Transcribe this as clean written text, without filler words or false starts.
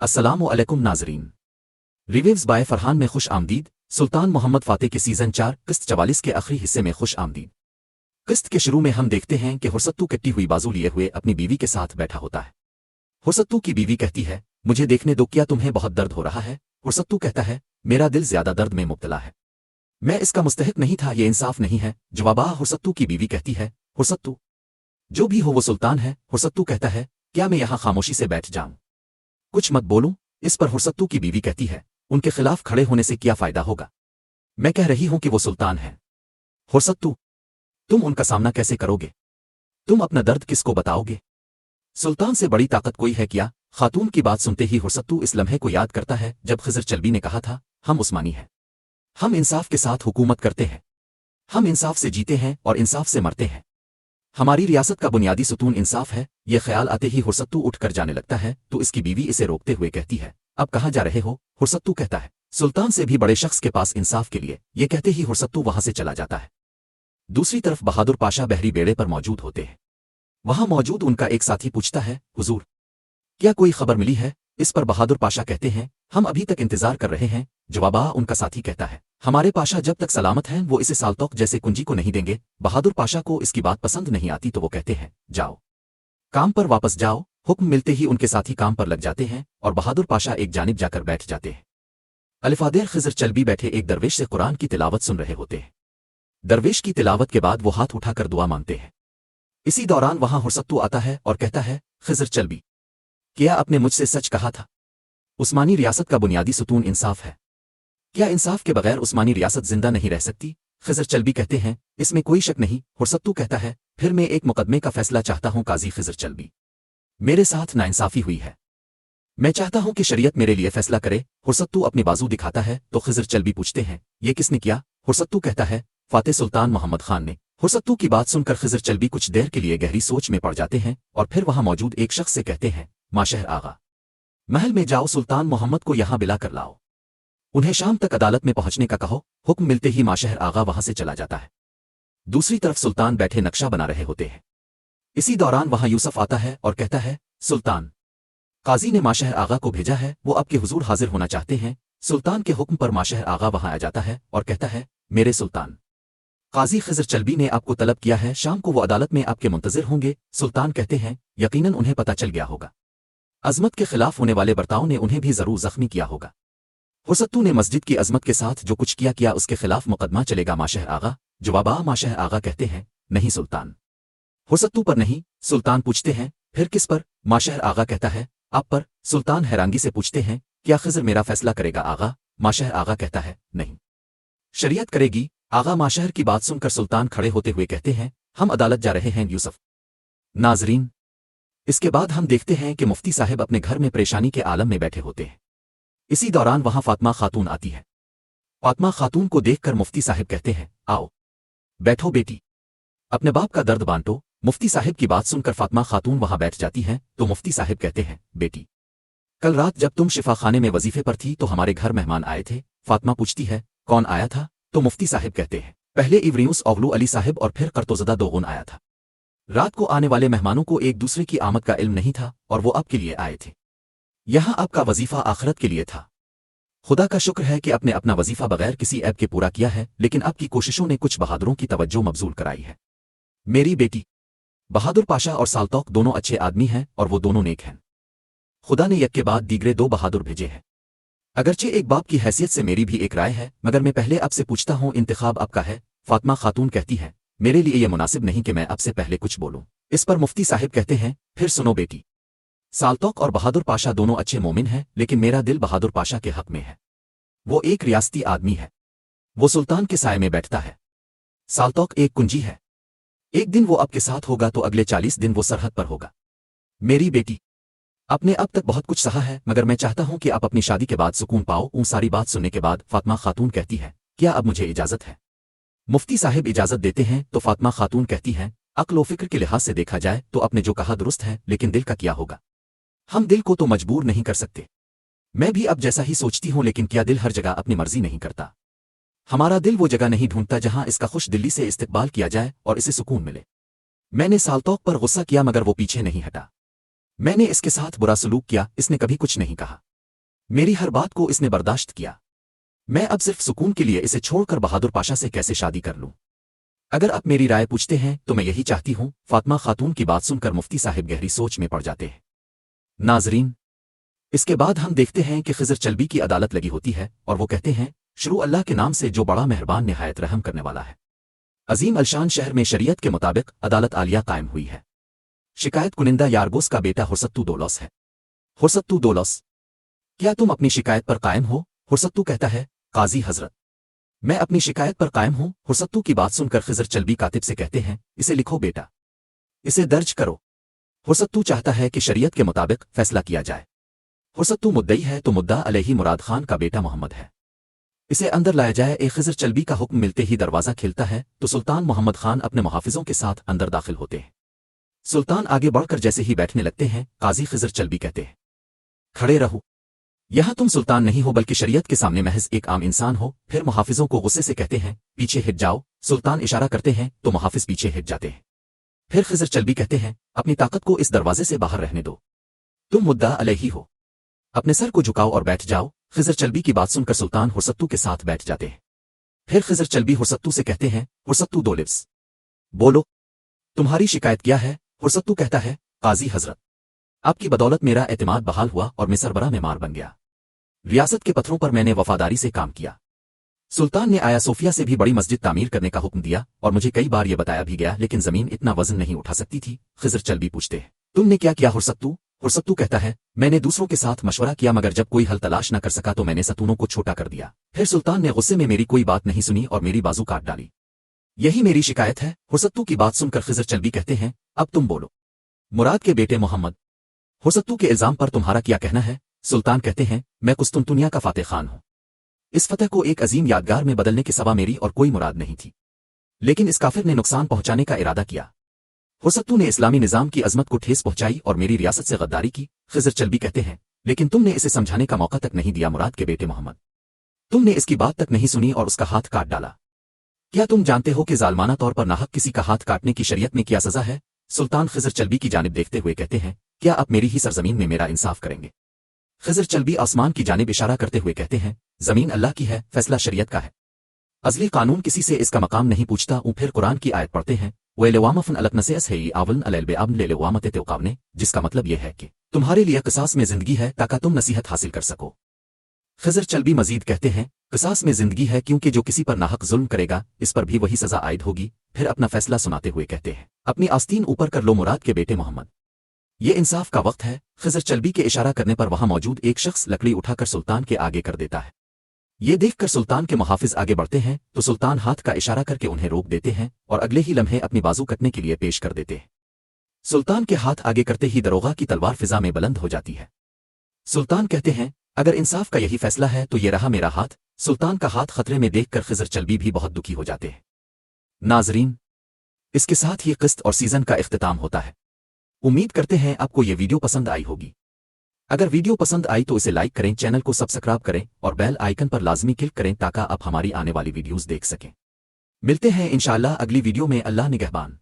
अस्सलामु अलैकुम नाजरीन। रिव्यूज बाय फरहान में खुश आमदीद। सुल्तान मोहम्मद फातेह के सीजन 4 किस्त 44 के आखिरी हिस्से में खुश आमदीद। किस्त के शुरू में हम देखते हैं कि हुर्सत्तू कट्टी हुई बाजू लिए हुए अपनी बीवी के साथ बैठा होता है। हुर्सत्तू की बीवी कहती है, मुझे देखने दो, क्या तुम्हें बहुत दर्द हो रहा है? हुर्सत्तू कहता है, मेरा दिल ज्यादा दर्द में मुब्तला है, मैं इसका मुस्तहिक नहीं था, ये इंसाफ नहीं है। जवाबा हुर्सत्तू की बीवी कहती है, हुर्सत्तू जो भी हो वो सुल्तान है। हुर्सत्तू कहता है, क्या मैं यहाँ खामोशी से बैठ जाऊं, कुछ मत बोलूं? इस पर हुर्सत्तू की बीवी कहती है, उनके खिलाफ खड़े होने से क्या फायदा होगा, मैं कह रही हूं कि वो सुल्तान है। हुर्सत्तू तुम उनका सामना कैसे करोगे, तुम अपना दर्द किसको बताओगे? सुल्तान से बड़ी ताकत कोई है क्या? खातून की बात सुनते ही हुर्सत्तू इस लम्हे को याद करता है जब खिज़र चल्बी ने कहा था, हम उस्मानी हैं, हम इंसाफ के साथ हुकूमत करते हैं, हम इंसाफ से जीते हैं और इंसाफ से मरते हैं, हमारी रियासत का बुनियादी सुतून इंसाफ है। ये ख्याल आते ही हुर्सत्तू उठकर जाने लगता है तो इसकी बीवी इसे रोकते हुए कहती है, अब कहाँ जा रहे हो? हुर्सत्तू कहता है, सुल्तान से भी बड़े शख्स के पास इंसाफ के लिए। ये कहते ही हुर्सत्तू वहां से चला जाता है। दूसरी तरफ बहादुर पाशा बहरी बेड़े पर मौजूद होते हैं। वहां मौजूद उनका एक साथी पूछता है, हुजूर क्या कोई खबर मिली है? इस पर बहादुर पाशा कहते हैं, हम अभी तक इंतजार कर रहे हैं। जवाबा उनका साथी कहता है, हमारे पाशा जब तक सलामत हैं वो इसे सालतोक जैसे कुंजी को नहीं देंगे। बहादुर पाशा को इसकी बात पसंद नहीं आती तो वो कहते हैं, जाओ काम पर वापस जाओ। हुक्म मिलते ही उनके साथी काम पर लग जाते हैं और बहादुर पाशा एक जानिब जाकर बैठ जाते हैं। अलिफादेर खिज़र चल्बी बैठे एक दरवेश से कुरान की तिलावत सुन रहे होते हैं। दरवेश की तिलावत के बाद वो हाथ उठाकर दुआ मांगते हैं। इसी दौरान वहां हुर्सत्तू आता है और कहता है, खिज़र चल्बी क्या आपने मुझसे सच कहा था? उस्मानी रियासत का बुनियादी सुतून इंसाफ है, क्या इंसाफ के बगैर उस्मानी रियासत जिंदा नहीं रह सकती? खिज़र चल्बी कहते हैं, इसमें कोई शक नहीं। हुर्सत्तू कहता है, फिर मैं एक मुकदमे का फैसला चाहता हूं काजी खिज़र चल्बी, मेरे साथ नाइंसाफी हुई है, मैं चाहता हूं कि शरीयत मेरे लिए फैसला करे। हुर्सत्तू अपनी बाजू दिखाता है तो खिज़र चल्बी पूछते हैं, ये किसने किया? हुर्सत्तू कहता है, फातेह सुल्तान मोहम्मद खान ने। हुर्सत्तू की बात सुनकर खिज़र चल्बी कुछ देर के लिए गहरी सोच में पड़ जाते हैं और फिर वहां मौजूद एक शख्स से कहते हैं, माशहर आगा महल में जाओ, सुल्तान मोहम्मद को यहां बिला कर लाओ, उन्हें शाम तक अदालत में पहुंचने का कहो। हुक्म मिलते ही माशहर आगा वहां से चला जाता है। दूसरी तरफ सुल्तान बैठे नक्शा बना रहे होते हैं। इसी दौरान वहां यूसुफ आता है और कहता है, सुल्तान काजी ने माशहर आगा को भेजा है, वो आपके हुजूर हाजिर होना चाहते हैं। सुल्तान के हुक्म पर माशहर आगा वहां आ जाता है और कहता है, मेरे सुल्तान काजी खिज़र चल्बी ने आपको तलब किया है, शाम को वो अदालत में आपके मुंतजिर होंगे। सुल्तान कहते हैं, यकीनन उन्हें पता चल गया होगा, अजमत के खिलाफ होने वाले बर्ताव ने उन्हें भी जरूर जख्मी किया होगा। हुर्सत्तू ने मस्जिद की अजमत के साथ जो कुछ किया उसके खिलाफ मुकदमा चलेगा माशहर आगा। जवाबा माशहर आगा कहते हैं, नहीं सुल्तान, हुर्सत्तू पर नहीं। सुल्तान पूछते हैं, फिर किस पर? माशहर आगा कहता है, आप पर। सुल्तान हैरानगी से पूछते हैं, क्या खिज़र मेरा फैसला करेगा आगा? माशहर आगा कहता है, नहीं, शरीयत करेगी आगा। माशहर की बात सुनकर सुल्तान खड़े होते हुए कहते हैं, हम अदालत जा रहे हैं यूसुफ। नाजरीन, इसके बाद हम देखते हैं कि मुफ्ती साहिब अपने घर में परेशानी के आलम में बैठे होते हैं। इसी दौरान वहां फातिमा खातून आती है। फातिमा खातून को देखकर मुफ्ती साहिब कहते हैं, आओ बैठो बेटी, अपने बाप का दर्द बांटो। मुफ्ती साहिब की बात सुनकर फातिमा खातून वहां बैठ जाती हैं तो मुफ्ती साहिब कहते हैं, बेटी कल रात जब तुम शिफा खाने में वजीफे पर थी तो हमारे घर मेहमान आए थे। फातिमा पूछती है, कौन आया था? तो मुफ्ती साहिब कहते हैं, पहले इवरियूस ओगलू अली साहिब और फिर कर्तोजदा दोगुन आया था। रात को आने वाले मेहमानों को एक दूसरे की आमद का इल्म नहीं था और वो आपके लिए आए थे। यहां आपका वजीफा आखिरत के लिए था। खुदा का शुक्र है कि आपने अपना वजीफा बगैर किसी ऐब के पूरा किया है, लेकिन आपकी कोशिशों ने कुछ बहादुरों की तवज्जो मबजूल कराई है। मेरी बेटी बहादुर पाशा और सालतोक दोनों अच्छे आदमी हैं और वो दोनों नेक हैं। खुदा ने एक के बाद दीगरे दो बहादुर भेजे हैं। अगरचे एक बाप की हैसियत से मेरी भी एक राय है, मगर मैं पहले आपसे पूछता हूं, इंतखाब आपका है। फातिमा खातून कहती है, मेरे लिए यह मुनासिब नहीं कि मैं आपसे पहले कुछ बोलूं। इस पर मुफ्ती साहिब कहते हैं, फिर सुनो बेटी, सालतोक और बहादुर पाशा दोनों अच्छे मोमिन हैं, लेकिन मेरा दिल बहादुर पाशा के हक में है। वो एक रियासती आदमी है, वो सुल्तान के साये में बैठता है। सालतोक एक कुंजी है, एक दिन वो आपके साथ होगा तो अगले 40 दिन वो सरहद पर होगा। मेरी बेटी आपने अब तक बहुत कुछ सहा है, मगर मैं चाहता हूं कि आप अपनी शादी के बाद सुकून पाओ। सारी बात सुनने के बाद फातिमा खातून कहती है, क्या अब मुझे इजाजत है? मुफ्ती साहिब इजाजत देते हैं तो फातिमा खातून कहती हैं, अक्ल व फिक्र के लिहाज से देखा जाए तो आपने जो कहा दुरुस्त है, लेकिन दिल का क्या होगा? हम दिल को तो मजबूर नहीं कर सकते। मैं भी अब जैसा ही सोचती हूं, लेकिन क्या दिल हर जगह अपनी मर्जी नहीं करता? हमारा दिल वो जगह नहीं ढूंढता जहां इसका खुश दिल्ली से इस्तकबाल किया जाए और इसे सुकून मिले। मैंने सालतोक पर गुस्सा किया मगर वो पीछे नहीं हटा। मैंने इसके साथ बुरा सलूक किया, इसने कभी कुछ नहीं कहा। मेरी हर बात को इसने बर्दाश्त किया। मैं अब सिर्फ सुकून के लिए इसे छोड़कर बहादुर पाशा से कैसे शादी कर लूं? अगर आप मेरी राय पूछते हैं तो मैं यही चाहती हूं। फातिमा खातून की बात सुनकर मुफ्ती साहिब गहरी सोच में पड़ जाते हैं। नाजरीन, इसके बाद हम देखते हैं कि खिजर चलबी की अदालत लगी होती है और वो कहते हैं, शुरू अल्लाह के नाम से जो बड़ा मेहरबान निहायत रहम करने वाला है। अजीम अलशान शहर में शरीयत के मुताबिक अदालत आलिया कायम हुई है। शिकायत कुनिंदा यारगोस का बेटा हुर्सत्तू दोलस है। हुर्सत्तू दोलस, क्या तुम अपनी शिकायत पर कायम हो? हुर्सत्तू कहता है, काजी हजरत, मैं अपनी शिकायत पर कायम हूं। हुर्सत्तू की बात सुनकर खिजर चलबी कातिब से कहते हैं, इसे लिखो बेटा, इसे दर्ज करो। हुर्सत्तू चाहता है कि शरीयत के मुताबिक फैसला किया जाए। हुर्सत्तू मुद्दई है तो मुद्दा अलैहि मुराद खान का बेटा मोहम्मद है। इसे अंदर लाया जाए। एक खिजर चलबी का हुक्म मिलते ही दरवाजा खिलता है तो सुल्तान मोहम्मद खान अपने मुहाफिजों के साथ अंदर दाखिल होते हैं। सुल्तान आगे बढ़कर जैसे ही बैठने लगते हैं, काजी खिजर चलबी कहते हैं, खड़े रहो, यहां तुम सुल्तान नहीं हो बल्कि शरीयत के सामने महज एक आम इंसान हो। फिर मुहाफिजों को गुस्से से कहते हैं, पीछे हट जाओ। सुल्तान इशारा करते हैं तो मुहाफिज पीछे हट जाते हैं। फिर खिजर चलबी कहते हैं, अपनी ताकत को इस दरवाजे से बाहर रहने दो, तुम मुद्दा अलैहि हो, अपने सर को झुकाओ और बैठ जाओ। खिजर चलबी की बात सुनकर सुल्तान हुर्सत्तू के साथ बैठ जाते हैं। फिर खिजर चलबी हुर्सत्तू से कहते हैं, हुर्सत्तू दोलिब्स, बोलो, तुम्हारी शिकायत क्या है? हुर्सत्तू कहता है, काजी हजरत, आपकी बदौलत मेरा एतमाद बहाल हुआ और मैं सरबरा में मार बन गया। रियासत के पत्थरों पर मैंने वफादारी से काम किया। सुल्तान ने आया सोफिया से भी बड़ी मस्जिद तामीर करने का हुक्म दिया और मुझे कई बार यह बताया भी गया, लेकिन जमीन इतना वजन नहीं उठा सकती थी। खिजर चलबी पूछते हैं, तुमने क्या किया हुर्सत्तू? हुर्सत्तू कहता है, मैंने दूसरों के साथ मशवरा किया मगर जब कोई हल तलाश न कर सका तो मैंने सतूनों को छोटा कर दिया। फिर सुल्तान ने गुस्से में मेरी कोई बात नहीं सुनी और मेरी बाजू काट डाली। यही मेरी शिकायत है। हुर्सत्तू की बात सुनकर खिजर चलबी कहते हैं, अब तुम बोलो, मुराद के बेटे मोहम्मद, हुर्सत्तू के इल्जाम पर तुम्हारा क्या कहना है? सुल्तान कहते हैं, मैं कुस्तुनतुनिया का फातेह खान हूं। इस फतह को एक अजीम यादगार में बदलने के सिवा मेरी और कोई मुराद नहीं थी, लेकिन इस काफिर ने नुकसान पहुंचाने का इरादा किया। हुर्सत्तू ने इस्लामी निजाम की अजमत को ठेस पहुंचाई और मेरी रियासत से गद्दारी की। खिजर चलबी कहते हैं, लेकिन तुमने इसे समझाने का मौका तक नहीं दिया। मुराद के बेटे मोहम्मद, तुमने इसकी बात तक नहीं सुनी और उसका हाथ काट डाला। क्या तुम जानते हो कि जालमाना तौर पर नाहक किसी का हाथ काटने की शरीयत में क्या सजा है? सुल्तान खिजर चलबी की जानिब देखते हुए कहते हैं, क्या आप मेरी ही सरजमीन में मेरा इंसाफ करेंगे? खिजर चलबी आसमान की जानिब इशारा करते हुए कहते हैं, जमीन अल्लाह की है, फैसला शरीयत का है। अज़ली कानून किसी से इसका मकाम नहीं पूछता। फिर कुरान की आयत पढ़ते हैं, वेलवामफन अलकनसेस है आवलन अलबेअबन लेवामत तेवकावने, जिसका मतलब यह है कि तुम्हारे लिए क़िसास में जिंदगी है ताकि तुम नसीहत हासिल कर सको। खिजर चलबी मजीद कहते हैं, क़िसास में जिंदगी है क्योंकि जो किसी पर नाहक जुल्म करेगा इस पर भी वही सजा आयद होगी। फिर अपना फैसला सुनाते हुए कहते हैं, अपनी आस्तीन ऊपर कर लो मुराद के बेटे मोहम्मद, ये इंसाफ का वक्त है। खिजर चलबी के इशारा करने पर वहां मौजूद एक शख्स लकड़ी उठाकर सुल्तान के आगे कर देता है। ये देखकर सुल्तान के मुहाफिज आगे बढ़ते हैं तो सुल्तान हाथ का इशारा करके उन्हें रोक देते हैं और अगले ही लम्हे अपनी बाजू कटने के लिए पेश कर देते हैं। सुल्तान के हाथ आगे करते ही दरोगा की तलवार फिजा में बुलंद हो जाती है। सुल्तान कहते हैं, अगर इंसाफ का यही फैसला है तो ये रहा मेरा हाथ। सुल्तान का हाथ खतरे में देखकर खिजर चलबी भी बहुत दुखी हो जाते हैं। नाजरीन, इसके साथ ही किस्त और सीजन का इख्तिताम होता है। उम्मीद करते हैं आपको ये वीडियो पसंद आई होगी। अगर वीडियो पसंद आई तो इसे लाइक करें, चैनल को सब्सक्राइब करें और बेल आइकन पर लाजमी क्लिक करें ताकि आप हमारी आने वाली वीडियोस देख सकें। मिलते हैं इंशाअल्लाह अगली वीडियो में। अल्लाह निगहबान।